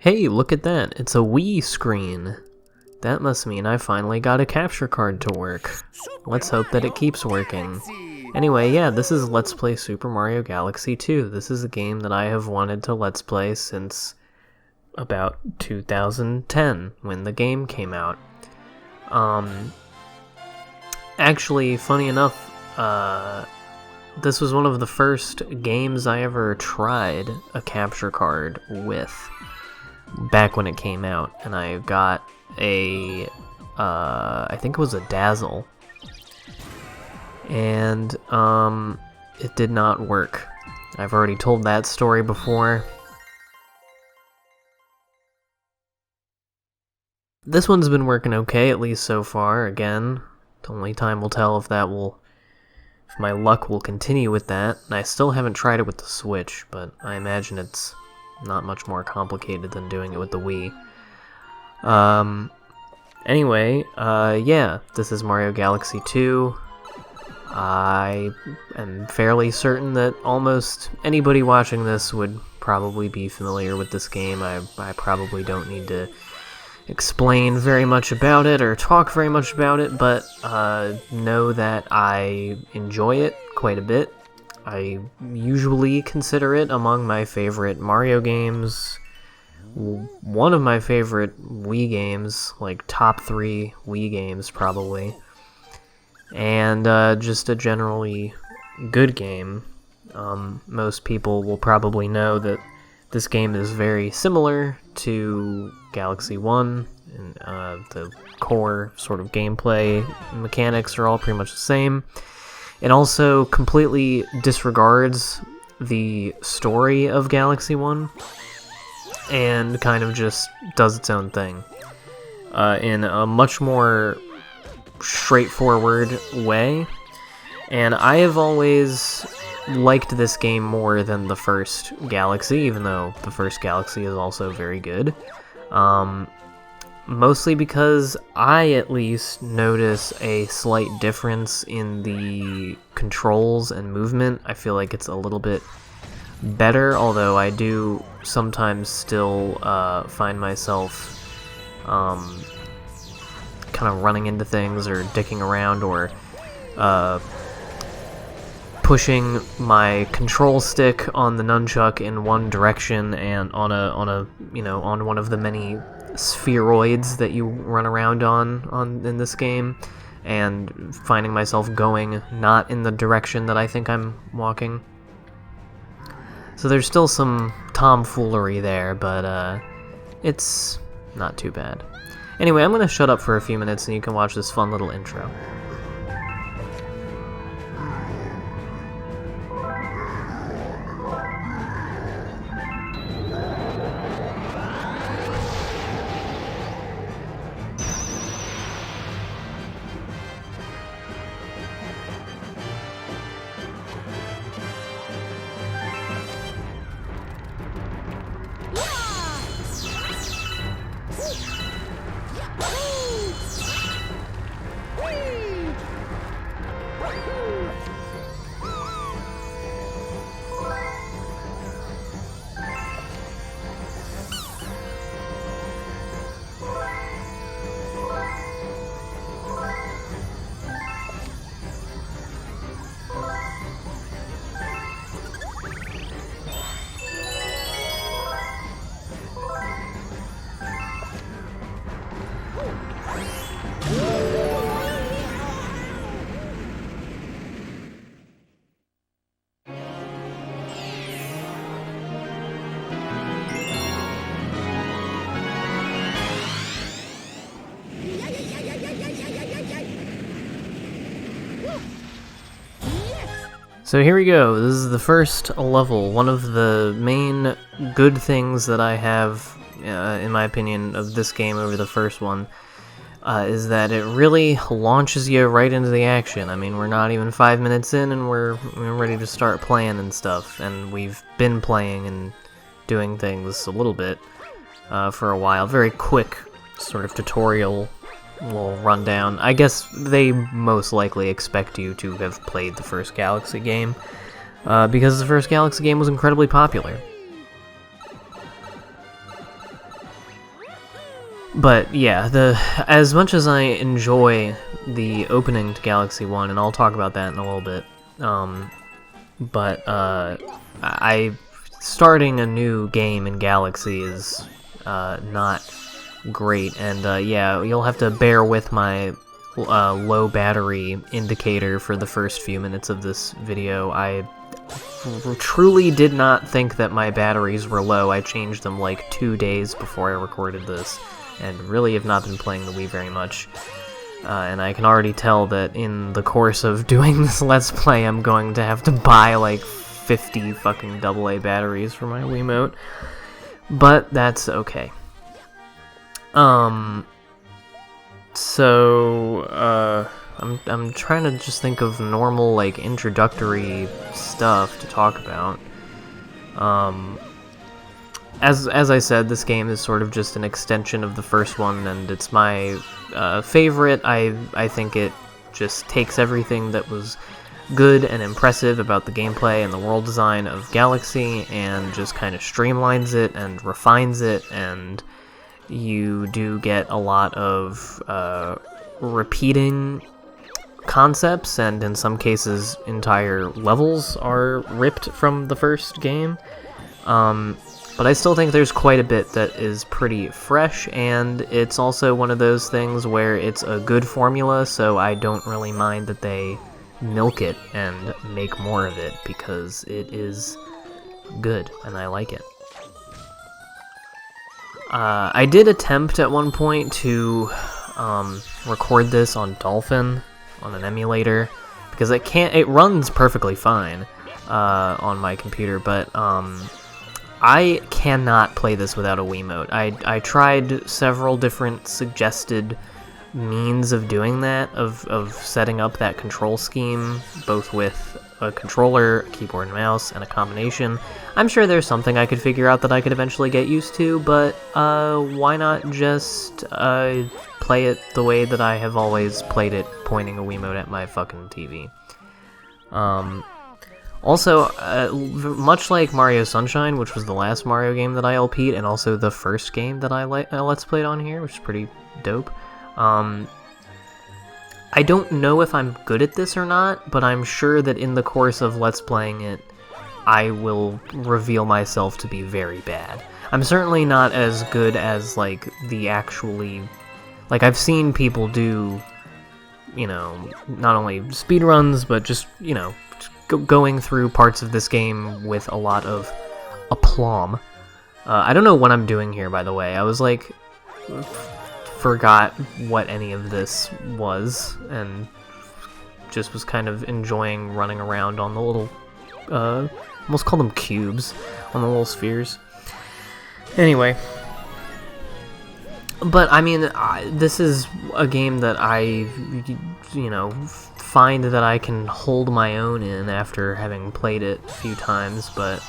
Hey, look at that. It's a Wii screen. That must mean I finally got a capture card to work. Let's hope that it keeps working. Anyway, yeah, this is Let's Play Super Mario Galaxy 2. This is a game that I have wanted to Let's Play since about 2010, when the game came out. Actually, funny enough, this was one of the first games I ever tried a capture card with, back when it came out, and I got a, I think it was a Dazzle, and, it did not work. I've already told that story before. This one's been working okay, at least so far. Again, only time will tell if my luck will continue with that. And I still haven't tried it with the Switch, but I imagine it's not much more complicated than doing it with the Wii. Anyway, yeah, this is Mario Galaxy 2. I am fairly certain that almost anybody watching this would probably be familiar with this game. I probably don't need to explain very much about it or talk very much about it, but know that I enjoy it quite a bit. I usually consider it among my favorite Mario games, one of my favorite Wii games, like top 3 Wii games probably, and just a generally good game. Most people will probably know that this game is very similar to Galaxy 1, and the core sort of gameplay mechanics are all pretty much the same. It also completely disregards the story of Galaxy 1, and kind of just does its own thing in a much more straightforward way. And I have always liked this game more than the first Galaxy, even though the first Galaxy is also very good. Mostly because I at least notice a slight difference in the controls and movement. I feel like it's a little bit better, although I do sometimes still find myself kind of running into things or dicking around, or pushing my control stick on the nunchuck in one direction and on one of the many spheroids that you run around on in this game, and finding myself going not in the direction that I think I'm walking. So there's still some tomfoolery there, but it's not too bad. Anyway, I'm gonna shut up for a few minutes and you can watch this fun little intro. So here we go. This is the first level. One of the main good things that I have, in my opinion, of this game over the first one, is that it really launches you right into the action. I mean, we're not even 5 minutes in and we're ready to start playing and stuff, and we've been playing and doing things a little bit for a while. Very quick sort of tutorial little rundown. I guess they most likely expect you to have played the first Galaxy game, because the first Galaxy game was incredibly popular. But yeah, as much as I enjoy the opening to Galaxy 1, and I'll talk about that in a little bit, starting a new game in Galaxy is not great, and yeah, you'll have to bear with my low battery indicator for the first few minutes of this video. I truly did not think that my batteries were low. I changed them like 2 days before I recorded this, and really have not been playing the Wii very much. And I can already tell that in the course of doing this Let's Play, I'm going to have to buy like 50 fucking AA batteries for my Wiimote. But that's okay. I'm trying to just think of normal, like, introductory stuff to talk about. As I said, this game is sort of just an extension of the first one, and it's my favorite. I think it just takes everything that was good and impressive about the gameplay and the world design of Galaxy and just kind of streamlines it and refines it, and you do get a lot of repeating concepts, and in some cases entire levels are ripped from the first game. But I still think there's quite a bit that is pretty fresh, and it's also one of those things where it's a good formula, so I don't really mind that they milk it and make more of it, because it is good, and I like it. I did attempt at one point to record this on Dolphin, on an emulator, because it runs perfectly fine on my computer, but I cannot play this without a Wiimote. I tried several different suggested means of doing that, of setting up that control scheme, both with a controller, a keyboard and mouse, and a combination. I'm sure there's something I could figure out that I could eventually get used to, but why not just play it the way that I have always played it, pointing a Wiimote at my fucking TV. Also, much like Mario Sunshine, which was the last Mario game that I LP'd, and also the first game that I Let's Played on here, which is pretty dope, I don't know if I'm good at this or not, but I'm sure that in the course of Let's Playing it, I will reveal myself to be very bad. I'm certainly not as good as, like, like, I've seen people do, you know, not only speedruns, but just, you know, going through parts of this game with a lot of aplomb. I don't know what I'm doing here, by the way. I was like, forgot what any of this was, and just was kind of enjoying running around on the little, almost call them cubes, on the little spheres. Anyway. But, I mean, this is a game that I, you know, find that I can hold my own in after having played it a few times, but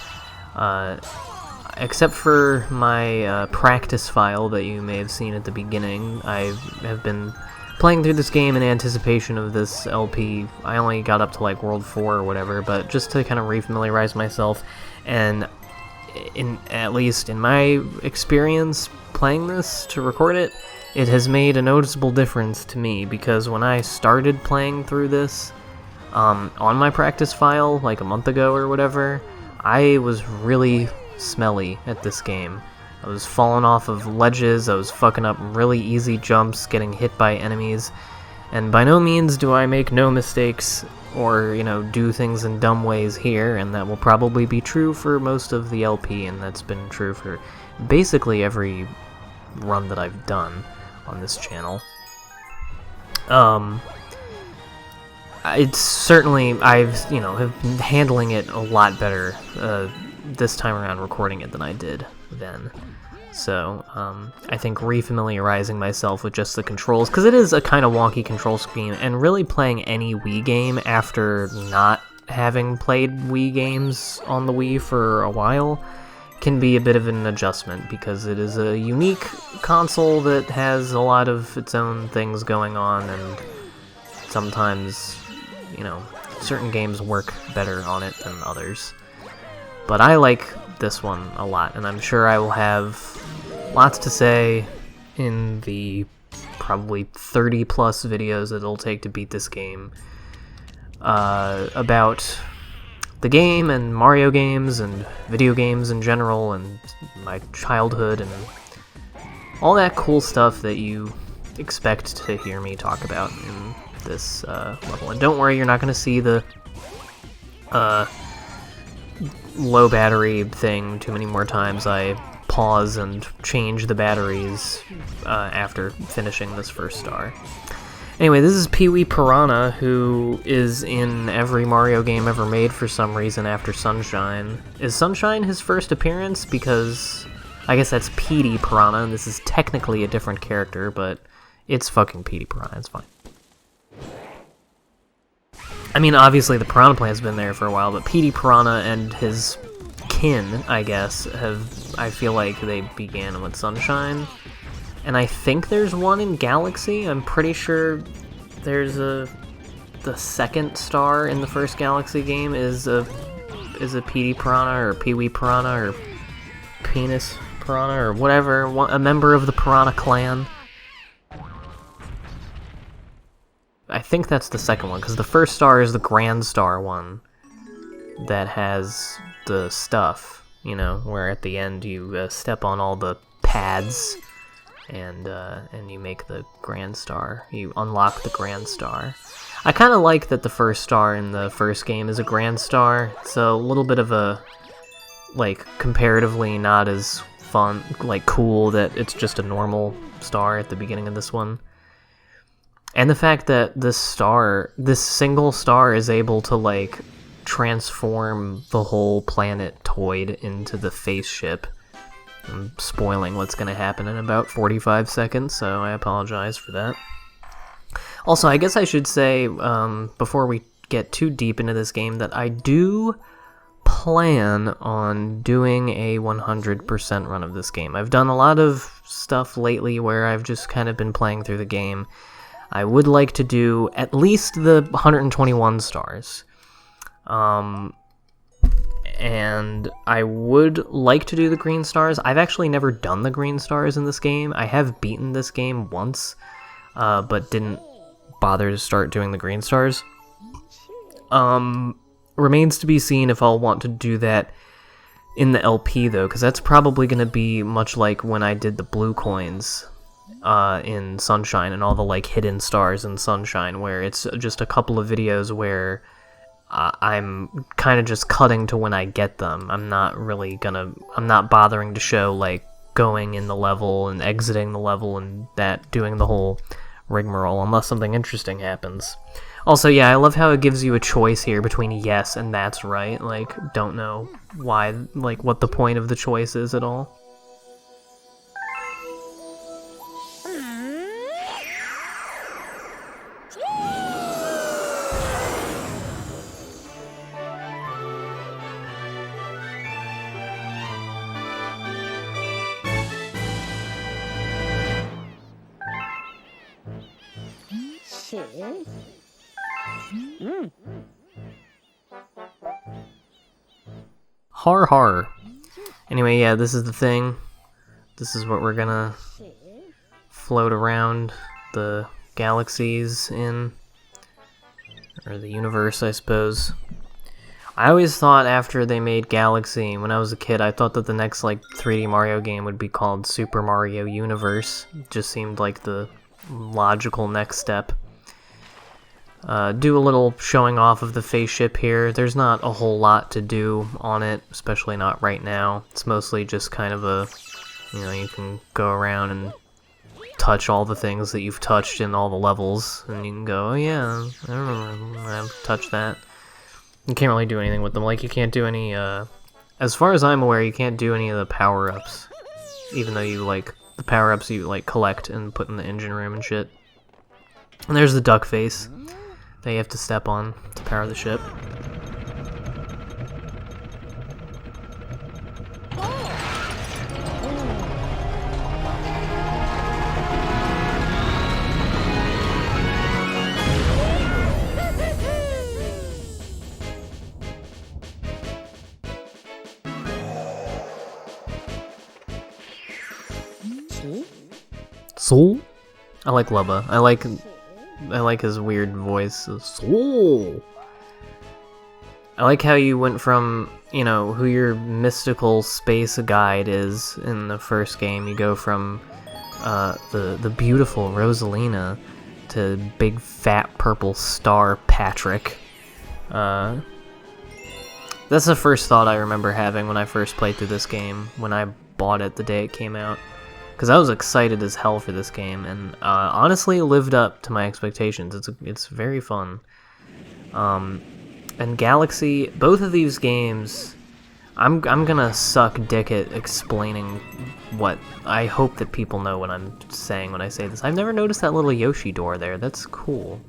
except for my practice file that you may have seen at the beginning, I have been playing through this game in anticipation of this LP. I only got up to like World 4 or whatever, but just to kind of refamiliarize myself, and at least in my experience playing this to record it, it has made a noticeable difference to me, because when I started playing through this on my practice file like a month ago or whatever, I was really smelly at this game. I was falling off of ledges, I was fucking up really easy jumps, getting hit by enemies, and by no means do I make no mistakes or, you know, do things in dumb ways here, and that will probably be true for most of the LP, and that's been true for basically every run that I've done on this channel. It's certainly, have been handling it a lot better this time around recording it than I did then. So, I think refamiliarizing myself with just the controls, because it is a kind of wonky control scheme, and really playing any Wii game after not having played Wii games on the Wii for a while can be a bit of an adjustment, because it is a unique console that has a lot of its own things going on, and sometimes, you know, certain games work better on it than others. But I like this one a lot, and I'm sure I will have lots to say in the probably 30 plus videos that it'll take to beat this game, about the game and Mario games and video games in general and my childhood and all that cool stuff that you expect to hear me talk about in this level. And don't worry, you're not going to see the low battery thing too many more times. I pause and change the batteries after finishing this first star. Anyway, this is Pee-wee Piranha, who is in every Mario game ever made for some reason after Sunshine. Is Sunshine his first appearance? Because I guess that's Petey Piranha, and this is technically a different character, but it's fucking Petey Piranha, it's fine. I mean, obviously the Piranha Plant's been there for a while, but Petey Piranha and his kin, I guess, I feel like they began with Sunshine. And I think there's one in Galaxy. I'm pretty sure there's the second star in the first Galaxy game is a Petey Piranha or Pee-wee Piranha or Penis Piranha or whatever, a member of the Piranha clan. I think that's the second one, because the first star is the Grand Star one that has the stuff, you know, where at the end you step on all the pads and you make the Grand Star. You unlock the Grand Star. I kind of like that the first star in the first game is a Grand Star. It's a little bit of a, like, comparatively not as fun, like, cool that it's just a normal star at the beginning of this one. And the fact that this single star is able to, like, transform the whole planet Toyd into the face ship. I'm spoiling what's going to happen in about 45 seconds, so I apologize for that. Also, I guess I should say, before we get too deep into this game, that I do plan on doing a 100% run of this game. I've done a lot of stuff lately where I've just kind of been playing through the game. I would like to do at least the 121 stars. And I would like to do the green stars. I've actually never done the green stars in this game. I have beaten this game once, but didn't bother to start doing the green stars. Remains to be seen if I'll want to do that in the LP, though, because that's probably going to be much like when I did the blue coins in Sunshine and all the, like, hidden stars in Sunshine, where it's just a couple of videos where I'm kind of just cutting to when I get them. I'm not bothering to show, like, going in the level and exiting the level and doing the whole rigmarole unless something interesting happens. Also, yeah, I love how it gives you a choice here between yes and that's right. Like, don't know why, like, what the point of the choice is at all. Har har. Anyway, yeah, this is the thing. This is what we're gonna float around the galaxies in. Or the universe, I suppose. I always thought after they made Galaxy, when I was a kid, I thought that the next, like, 3D Mario game would be called Super Mario Universe. It just seemed like the logical next step. Do a little showing off of the face ship here. There's not a whole lot to do on it, especially not right now. It's mostly just kind of a, you know, you can go around and touch all the things that you've touched in all the levels, and you can go, oh yeah, I remember I've touched that. You can't really do anything with them. Like, you can't do any, as far as I'm aware, you can't do any of the power-ups. Even though you, like, the power-ups you, like, collect and put in the engine room and shit. And there's the duck face that you have to step on to power the ship. Soul? I like Lubba. I like his weird voice. Soul! I like how you went from, you know, who your mystical space guide is in the first game. You go from the beautiful Rosalina to big fat purple star Patrick. That's the first thought I remember having when I first played through this game, when I bought it the day it came out. Because I was excited as hell for this game, and honestly lived up to my expectations. It's very fun. And Galaxy, both of these games, I'm gonna suck dick at explaining what I hope that people know what I'm saying when I say this. I've never noticed that little Yoshi door there. That's cool.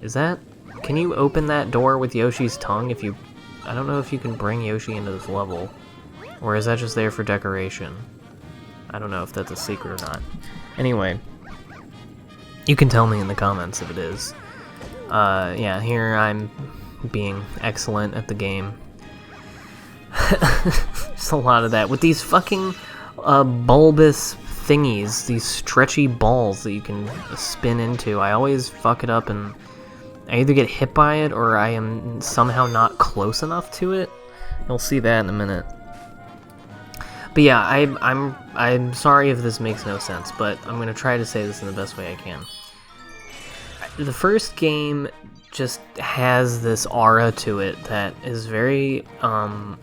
Is that... Can you open that door with Yoshi's tongue if you... I don't know if you can bring Yoshi into this level. Or is that just there for decoration? I don't know if that's a secret or not. Anyway, you can tell me in the comments if it is. Yeah, here I'm being excellent at the game. There's a lot of that. With these fucking bulbous thingies, these stretchy balls that you can spin into, I always fuck it up and I either get hit by it or I am somehow not close enough to it. You'll see that in a minute. But yeah, I'm sorry if this makes no sense, but I'm gonna try to say this in the best way I can. The first game just has this aura to it that is very, I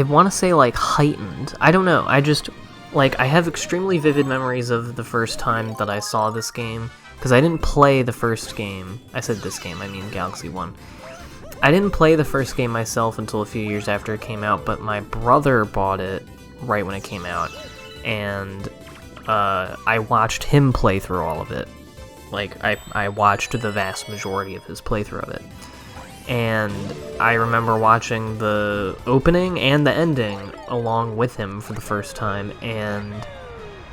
want to say, like, heightened. I don't know, I just, like, I have extremely vivid memories of the first time that I saw this game, because I didn't play the first game. I said this game, I mean Galaxy 1. I didn't play the first game myself until a few years after it came out, but my brother bought it right when it came out, and I watched him play through all of it. Like, I watched the vast majority of his playthrough of it. And I remember watching the opening and the ending along with him for the first time, and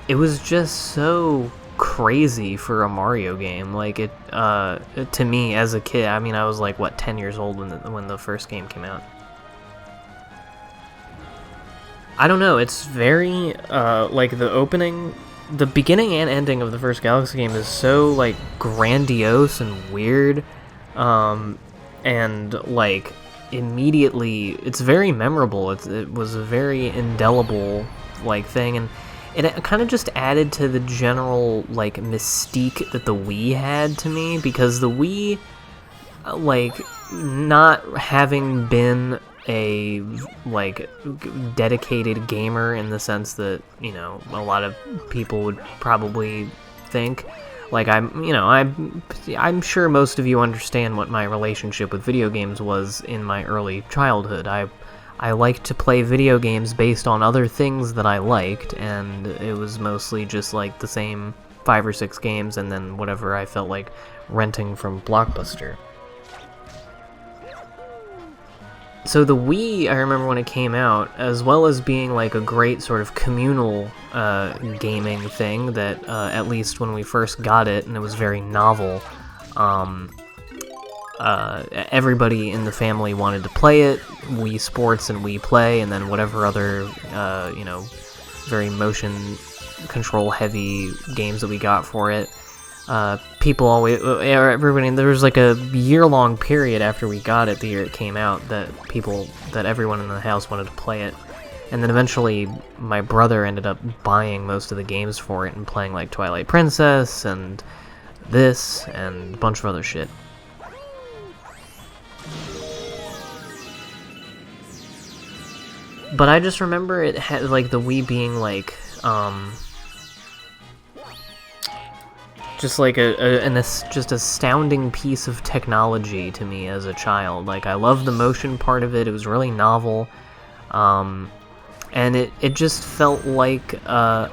it was just so crazy for a Mario game. Like, it to me as a kid, I mean, I was like, what, 10 years old when the first game came out. I don't know, it's very, like, the beginning and ending of the first Galaxy game is so, like, grandiose and weird, and, like, immediately, it's very memorable. It was a very indelible, like, thing, and it kind of just added to the general, like, mystique that the Wii had to me, because the Wii, like, not having been a, like, dedicated gamer in the sense that, you know, a lot of people would probably think. Like, I'm sure most of you understand what my relationship with video games was in my early childhood. I liked to play video games based on other things that I liked, and it was mostly just, like, the same 5 or 6 games, and then whatever I felt like renting from Blockbuster. So the Wii, I remember when it came out, as well as being like a great sort of communal gaming thing that, at least when we first got it, and it was very novel, everybody in the family wanted to play it, Wii Sports and Wii Play, and then whatever other, you know, very motion control heavy games that we got for it. People always, everybody, there was like a year-long period after we got it, the year it came out, that everyone in the house wanted to play it. And then eventually my brother ended up buying most of the games for it and playing like Twilight Princess and this and a bunch of other shit. But I just remember it had, like, the Wii being like, just like just astounding piece of technology to me as a child. Like, I loved the motion part of it. It was really novel, and it just felt like a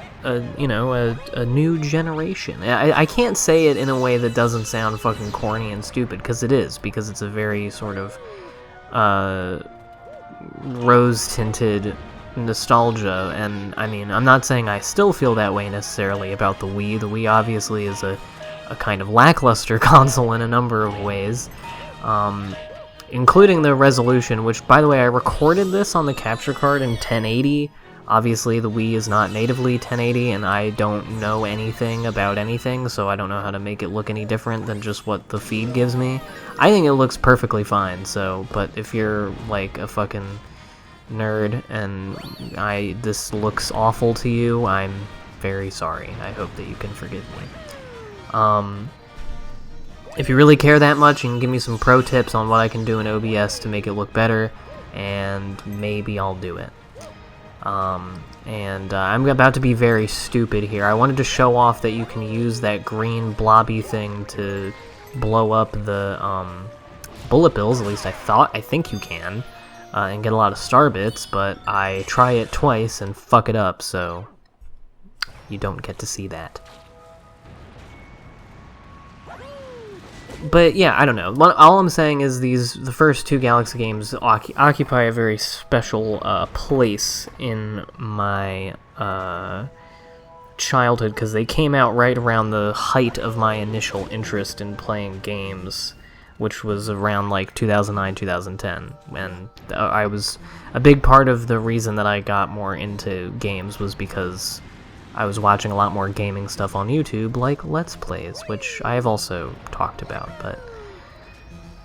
new generation. I can't say it in a way that doesn't sound fucking corny and stupid, because it is, because it's a very sort of rose-tinted nostalgia, and I mean, I'm not saying I still feel that way necessarily about the Wii. The Wii obviously is a kind of lackluster console in a number of ways, including the resolution, which, by the way, I recorded this on the capture card in 1080, Obviously, the Wii is not natively 1080, and I don't know anything about anything, so I don't know how to make it look any different than just what the feed gives me. I think it looks perfectly fine, so, but if you're, like, a fucking nerd, and this looks awful to you, I'm very sorry. I hope that you can forgive me. If you really care that much, you can give me some pro tips on what I can do in OBS to make it look better, and maybe I'll do it. I'm about to be very stupid here. I wanted to show off that you can use that green blobby thing to blow up the bullet bills, at least I think you can, and get a lot of star bits, but I try it twice and fuck it up, so you don't get to see that. But yeah, I don't know. All I'm saying is the first two Galaxy games occupy a very special place in my childhood, because they came out right around the height of my initial interest in playing games, which was around like 2009, 2010. And I was a big part of the reason that I got more into games was because I was watching a lot more gaming stuff on YouTube, like Let's Plays, which I have also talked about, but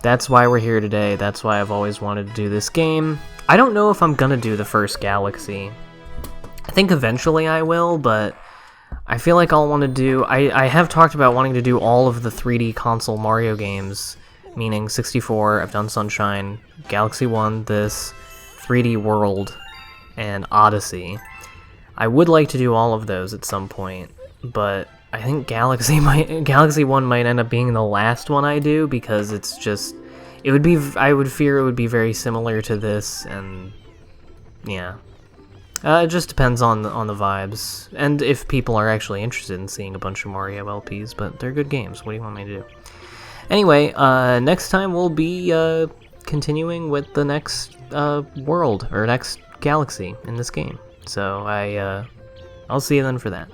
that's why we're here today. That's why I've always wanted to do this game. I don't know if I'm gonna do the first Galaxy. I think eventually I will, but I feel like I'll want to do... I have talked about wanting to do all of the 3D console Mario games, meaning 64, I've done Sunshine, Galaxy 1, this, 3D World, and Odyssey. I would like to do all of those at some point, but I think Galaxy 1 might end up being the last one I do, because it's just... I would fear it would be very similar to this, and... yeah. It just depends on the vibes, and if people are actually interested in seeing a bunch of Mario LPs, but they're good games. What do you want me to do? Anyway, next time we'll be continuing with the next world, or next Galaxy in this game. So I'll see you then for that.